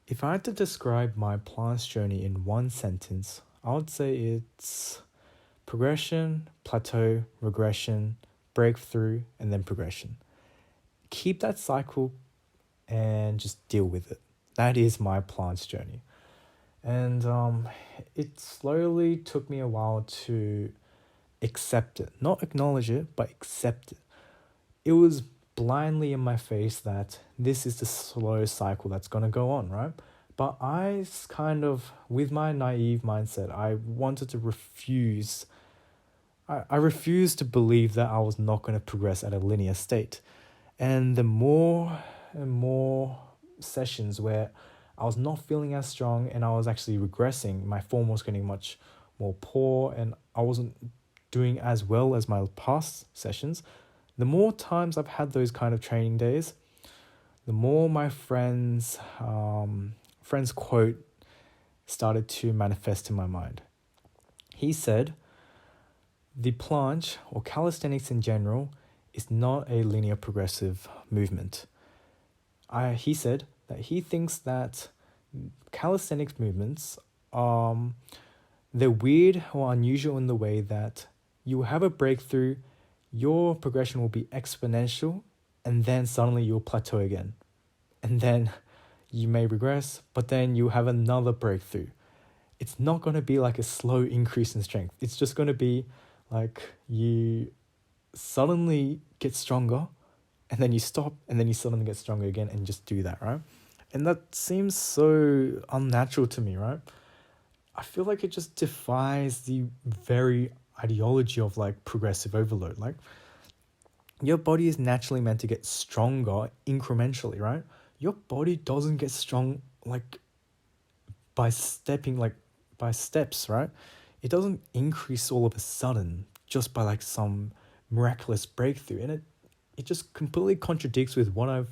If I had to describe my planche journey in one sentence, I would say it's progression, plateau, regression, breakthrough, and then progression. Keep that cycle and just deal with it. That is my planche journey. And it slowly took me a while to accept it. Not acknowledge it, but accept it. It was blindly in my face that this is the slow cycle that's going to go on, right? But kind of, with my naive mindset, I wanted to refuse. I refused to believe that I was not going to progress at a linear state. And the more and more sessions where I was not feeling as strong and I was actually regressing, my form was getting much more poor and I wasn't doing as well as my past sessions. The more times I've had those kind of training days, the more my friend's quote started to manifest in my mind. He said, the planche, or calisthenics in general, is not a linear progressive movement. He said that he thinks that calisthenics movements, they're weird or unusual in the way that you have a breakthrough, your progression will be exponential, and then suddenly you'll plateau again. And then you may regress, but then you have another breakthrough. It's not going to be like a slow increase in strength. It's just going to be like you suddenly get stronger, and then you stop, and then you suddenly get stronger again, and just do that, right? And that seems so unnatural to me, right? I feel like it just defies the very ideology of like progressive overload. Like, your body is naturally meant to get stronger incrementally, right? Your body doesn't get strong like by steps, right? It doesn't increase all of a sudden just by like some miraculous breakthrough. And it just completely contradicts with what I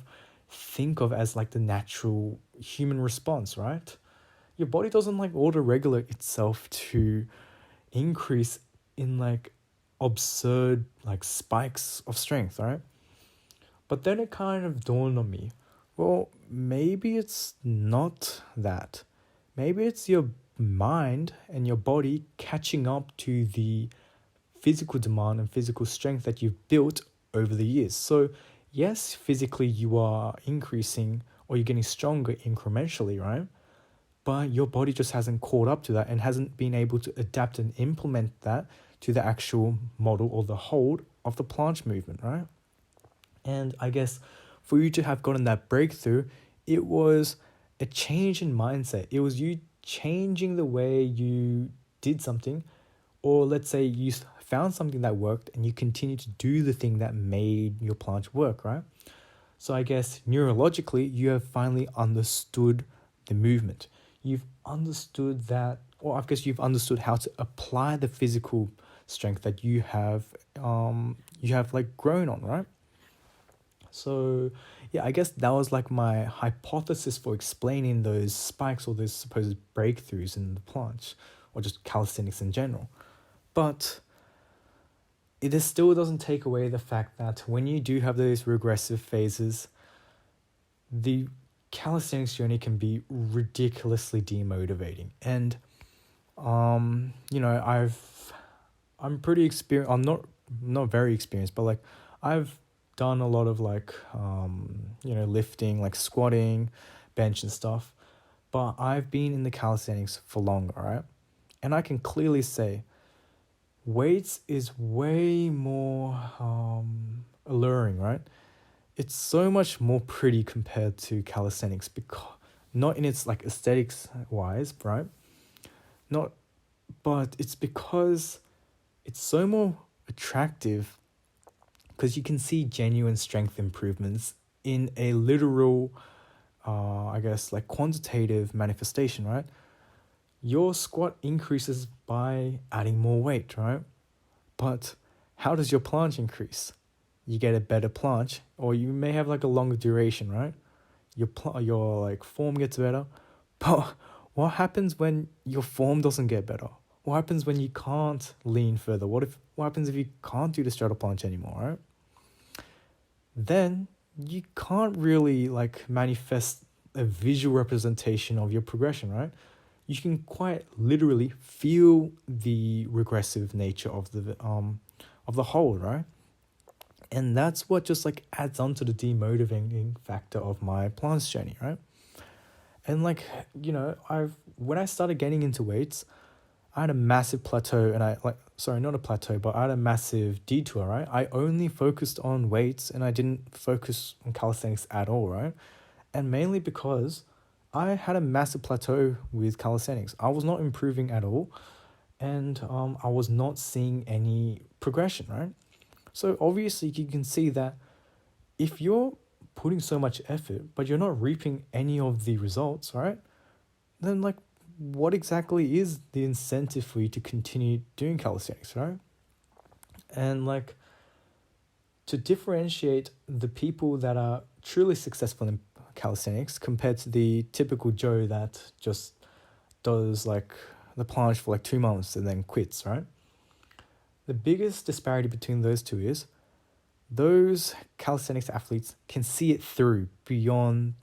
think of as like the natural human response, right? Your body doesn't like auto-regulate itself to increase in like absurd like spikes of strength, right? But then it kind of dawned on me, well, maybe it's not that. Maybe it's your mind and your body catching up to the physical demand and physical strength that you've built over the years. So yes, physically you are increasing or you're getting stronger incrementally, right? But your body just hasn't caught up to that and hasn't been able to adapt and implement that to the actual model or the hold of the planche movement, right? And I guess for you to have gotten that breakthrough, it was a change in mindset. It was you changing the way you did something, or let's say you found something that worked and you continue to do the thing that made your planche work, right? So I guess neurologically, you have finally understood the movement. You've understood that, or I guess you've understood how to apply the physical strength that you have like grown on, right? So yeah, I guess that was like my hypothesis for explaining those spikes or those supposed breakthroughs in the planche, or just calisthenics in general. But it still doesn't take away the fact that when you do have those regressive phases, the calisthenics journey can be ridiculously demotivating. And I'm pretty experienced. I'm not very experienced, but like I've done a lot of like lifting, like squatting, bench and stuff. But I've been in the calisthenics for longer, right? And I can clearly say weights is way more alluring, right? It's so much more pretty compared to calisthenics, because not in its like aesthetics wise, right? But it's because it's so more attractive, because you can see genuine strength improvements in a literal, I guess like quantitative manifestation, right? Your squat increases by adding more weight, right? But how does your planche increase? You get a better planche, or you may have like a longer duration, right? Your like form gets better. But what happens when your form doesn't get better? What happens when you can't lean further? What happens if you can't do the straddle planche anymore, right? Then you can't really like manifest a visual representation of your progression, right? You can quite literally feel the regressive nature of the hold, right? And that's what just like adds on to the demotivating factor of my planche journey, right? And like, when I started getting into weights, I had a massive plateau, and not a plateau, but I had a massive detour, right? I only focused on weights and I didn't focus on calisthenics at all, right? And mainly because I had a massive plateau with calisthenics. I was not improving at all, and I was not seeing any progression, right? So obviously you can see that if you're putting so much effort, but you're not reaping any of the results, right? Then like, what exactly is the incentive for you to continue doing calisthenics, right? And like, to differentiate the people that are truly successful in calisthenics compared to the typical Joe that just does like the planche for like 2 months and then quits, right? The biggest disparity between those two is those calisthenics athletes can see it through beyond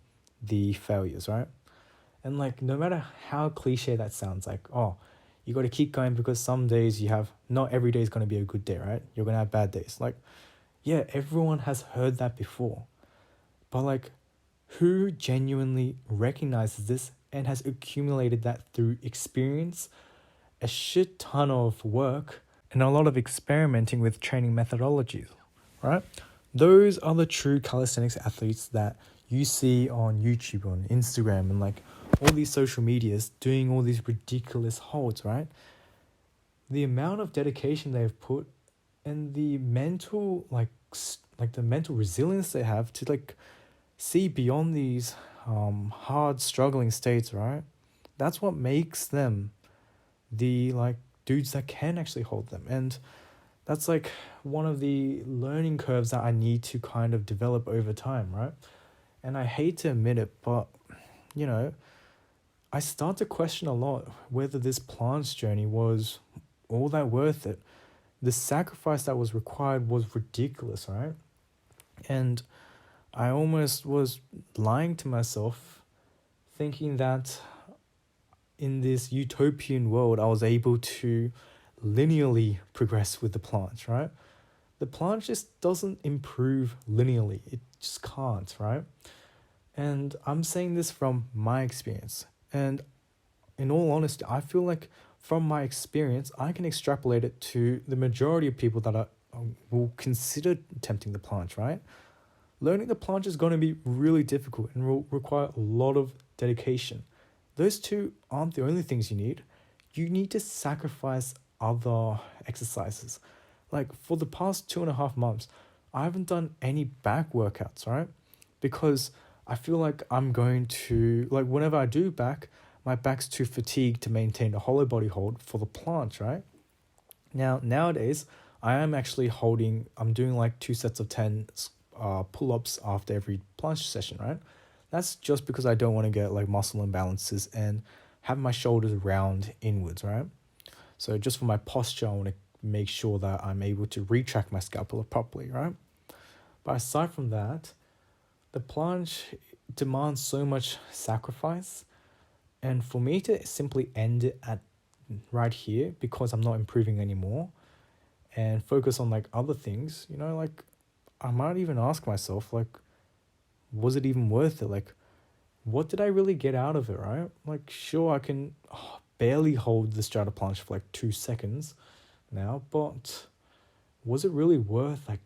the failures, right? And like, no matter how cliche that sounds, like, oh, you got to keep going because some days not every day is going to be a good day, right? You're going to have bad days. Like, yeah, everyone has heard that before. But like, who genuinely recognizes this and has accumulated that through experience, a shit ton of work, and a lot of experimenting with training methodologies, right? Those are the true calisthenics athletes that you see on YouTube, on Instagram, and like all these social medias doing all these ridiculous holds, right? The amount of dedication they've put and the mental the mental resilience they have to like see beyond these hard struggling states, right? That's what makes them the like dudes that can actually hold them. And that's like one of the learning curves that I need to kind of develop over time, right? And I hate to admit it, but I start to question a lot whether this planche journey was all that worth it. The sacrifice that was required was ridiculous, right? And I almost was lying to myself, thinking that in this utopian world, I was able to linearly progress with the planche, right? The planche just doesn't improve linearly. It just can't, right? And I'm saying this from my experience. And in all honesty, I feel like from my experience, I can extrapolate it to the majority of people that will consider attempting the planche, right? Learning the planche is going to be really difficult and will require a lot of dedication. Those two aren't the only things you need. You need to sacrifice other exercises. Like for the past 2.5 months, I haven't done any back workouts, right? Because I feel like I'm going to, like whenever I do back, my back's too fatigued to maintain a hollow body hold for the planche, right? Now, nowadays, I'm doing like 2 sets of 10 pull-ups after every planche session, right? That's just because I don't want to get like muscle imbalances and have my shoulders round inwards, right? So just for my posture, I want to make sure that I'm able to retract my scapula properly, right? But aside from that, the planche demands so much sacrifice, and for me to simply end it at right here because I'm not improving anymore and focus on like other things, like I might even ask myself, like, was it even worth it? Like, what did I really get out of it, right? Like, sure, I can barely hold the straddle planche for like 2 seconds now, but was it really worth like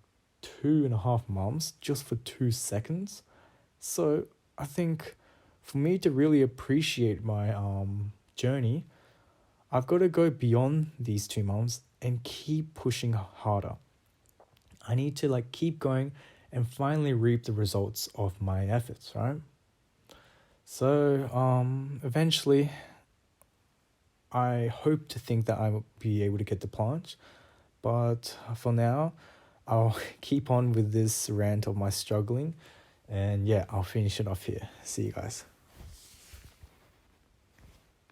2.5 months just for 2 seconds? So I think for me to really appreciate my journey, I've got to go beyond these 2 months and keep pushing harder. I need to like keep going and finally reap the results of my efforts, right? So eventually I hope to think that I will be able to get the planche, but for now I'll keep on with this rant of my struggling, and yeah, I'll finish it off here. See you guys.